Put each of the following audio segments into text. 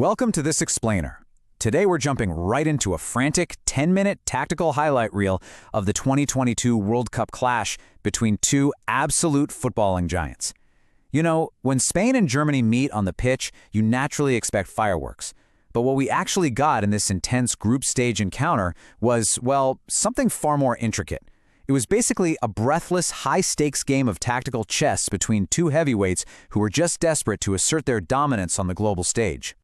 Welcome to this explainer. Today we're jumping right into a frantic 10-minute tactical highlight reel of the 2022 World Cup clash between two absolute footballing giants. You know, when Spain and Germany meet on the pitch, you naturally expect fireworks. But what we actually got in this intense group stage encounter was, well, something far more intricate. It was basically a breathless, high-stakes game of tactical chess between two heavyweights who were just desperate to assert their dominance on the global stage.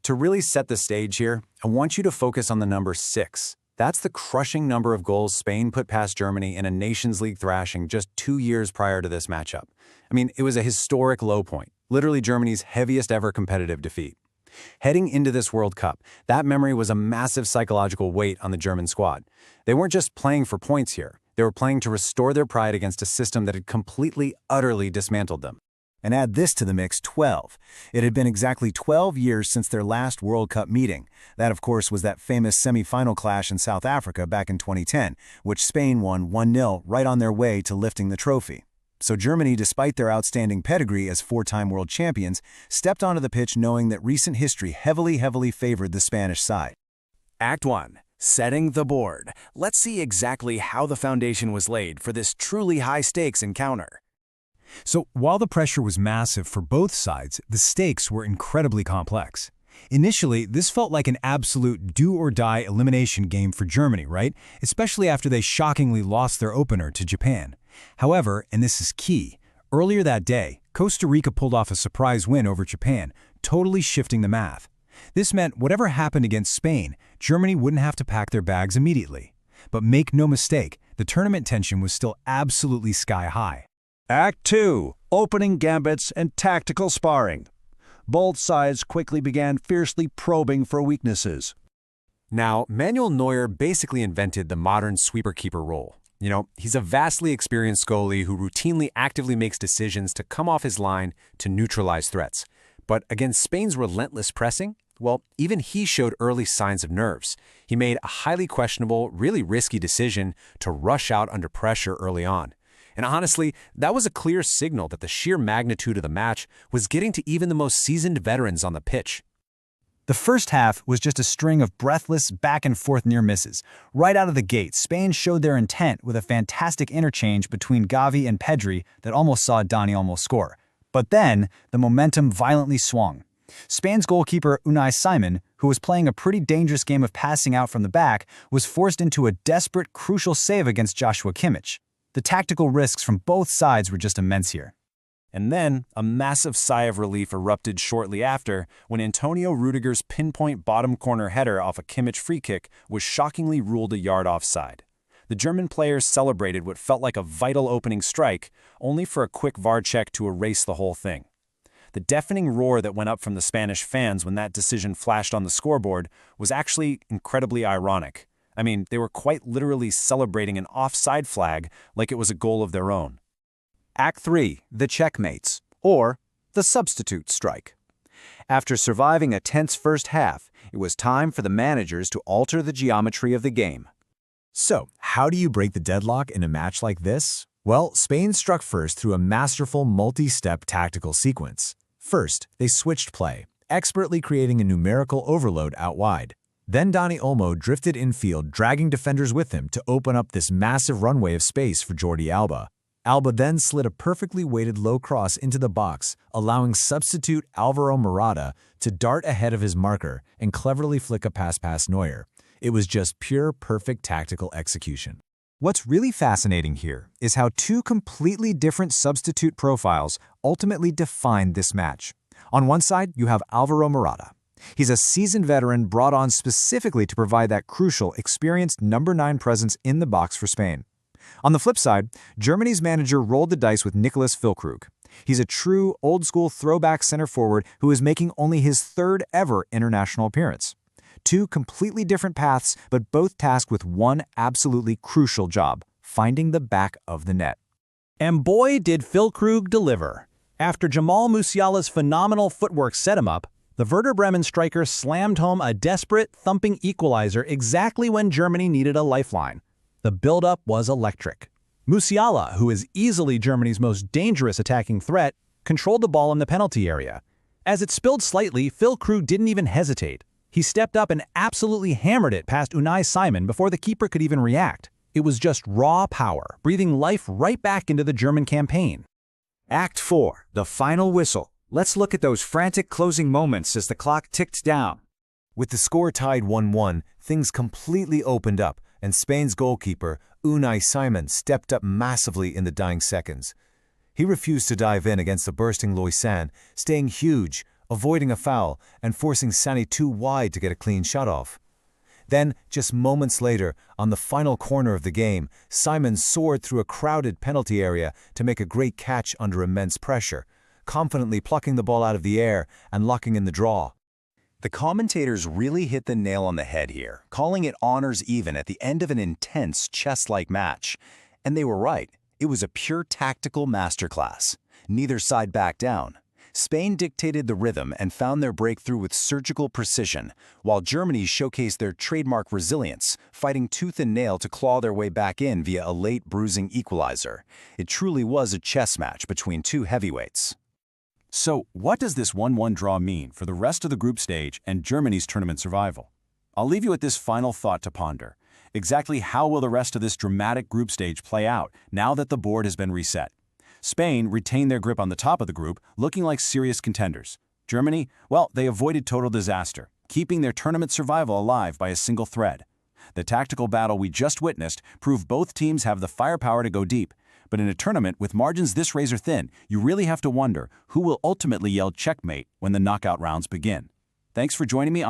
To really set the stage here, I want you to focus on the number 6. That's the crushing number of goals Spain put past Germany in a Nations League thrashing just 2 years prior to this matchup. I mean, it was a historic low point, literally Germany's heaviest ever competitive defeat. Heading into this World Cup, that memory was a massive psychological weight on the German squad. They weren't just playing for points here. They were playing to restore their pride against a system that had completely, utterly dismantled them. And add this to the mix, 12. It had been exactly 12 years since their last World Cup meeting. That, of course, was that famous semi-final clash in South Africa back in 2010, which Spain won 1-0 right on their way to lifting the trophy. So Germany, despite their outstanding pedigree as four-time world champions, stepped onto the pitch knowing that recent history heavily favored the Spanish side. Act 1. Setting the board. Let's see exactly how the foundation was laid for this truly high-stakes encounter. So while the pressure was massive for both sides, the stakes were incredibly complex. Initially, this felt like an absolute do-or-die elimination game for Germany, right? Especially after they shockingly lost their opener to Japan. However, and this is key, earlier that day, Costa Rica pulled off a surprise win over Japan, totally shifting the math. This meant whatever happened against Spain, Germany wouldn't have to pack their bags immediately. But make no mistake, the tournament tension was still absolutely sky-high. Act 2. Opening gambits and tactical sparring. Both sides quickly began fiercely probing for weaknesses. Now, Manuel Neuer basically invented the modern sweeper-keeper role. You know, he's a vastly experienced goalie who routinely actively makes decisions to come off his line to neutralize threats. But against Spain's relentless pressing, well, even he showed early signs of nerves. He made a highly questionable, really risky decision to rush out under pressure early on. And honestly, that was a clear signal that the sheer magnitude of the match was getting to even the most seasoned veterans on the pitch. The first half was just a string of breathless, back-and-forth near misses. Right out of the gate, Spain showed their intent with a fantastic interchange between Gavi and Pedri that almost saw Dani Olmo score. But then, the momentum violently swung. Spain's goalkeeper Unai Simon, who was playing a pretty dangerous game of passing out from the back, was forced into a desperate, crucial save against Joshua Kimmich. The tactical risks from both sides were just immense here. And then, a massive sigh of relief erupted shortly after when Antonio Rudiger's pinpoint bottom corner header off a Kimmich free kick was shockingly ruled a yard offside. The German players celebrated what felt like a vital opening strike, only for a quick VAR check to erase the whole thing. The deafening roar that went up from the Spanish fans when that decision flashed on the scoreboard was actually incredibly ironic. I mean, they were quite literally celebrating an offside flag like it was a goal of their own. Act 3. The checkmates, or the substitute strike. After surviving a tense first half, it was time for the managers to alter the geometry of the game. So, how do you break the deadlock in a match like this? Well, Spain struck first through a masterful multi-step tactical sequence. First, they switched play, expertly creating a numerical overload out wide. Then Dani Olmo drifted infield, dragging defenders with him to open up this massive runway of space for Jordi Alba. Alba then slid a perfectly weighted low cross into the box, allowing substitute Alvaro Morata to dart ahead of his marker and cleverly flick a pass past Neuer. It was just pure, perfect tactical execution. What's really fascinating here is how two completely different substitute profiles ultimately defined this match. On one side, you have Alvaro Morata. He's a seasoned veteran brought on specifically to provide that crucial, experienced number 9 presence in the box for Spain. On the flip side, Germany's manager rolled the dice with Niclas Füllkrug. He's a true, old-school throwback center forward who is making only his 3rd ever international appearance. Two completely different paths, but both tasked with one absolutely crucial job: finding the back of the net. And boy, did Füllkrug deliver. After Jamal Musiala's phenomenal footwork set him up, the Werder Bremen striker slammed home a desperate, thumping equaliser exactly when Germany needed a lifeline. The build-up was electric. Musiala, who is easily Germany's most dangerous attacking threat, controlled the ball in the penalty area. As it spilled slightly, Füllkrug didn't even hesitate. He stepped up and absolutely hammered it past Unai Simon before the keeper could even react. It was just raw power, breathing life right back into the German campaign. Act 4, the final whistle. Let's look at those frantic closing moments as the clock ticked down. With the score tied 1-1, things completely opened up, and Spain's goalkeeper, Unai Simon, stepped up massively in the dying seconds. He refused to dive in against the bursting Loisan, staying huge, avoiding a foul, and forcing Sani too wide to get a clean shot off. Then, just moments later, on the final corner of the game, Simon soared through a crowded penalty area to make a great catch under immense pressure, confidently plucking the ball out of the air and locking in the draw. The commentators really hit the nail on the head here, calling it honors even at the end of an intense chess-like match. And they were right. It was a pure tactical masterclass. Neither side backed down. Spain dictated the rhythm and found their breakthrough with surgical precision, while Germany showcased their trademark resilience, fighting tooth and nail to claw their way back in via a late bruising equaliser. It truly was a chess match between two heavyweights. So, what does this 1-1 draw mean for the rest of the group stage and Germany's tournament survival? I'll leave you with this final thought to ponder. Exactly how will the rest of this dramatic group stage play out now that the board has been reset? Spain retained their grip on the top of the group, looking like serious contenders. Germany, well, they avoided total disaster, keeping their tournament survival alive by a single thread. The tactical battle we just witnessed proved both teams have the firepower to go deep. But in a tournament with margins this razor thin, you really have to wonder who will ultimately yell checkmate when the knockout rounds begin. Thanks for joining me on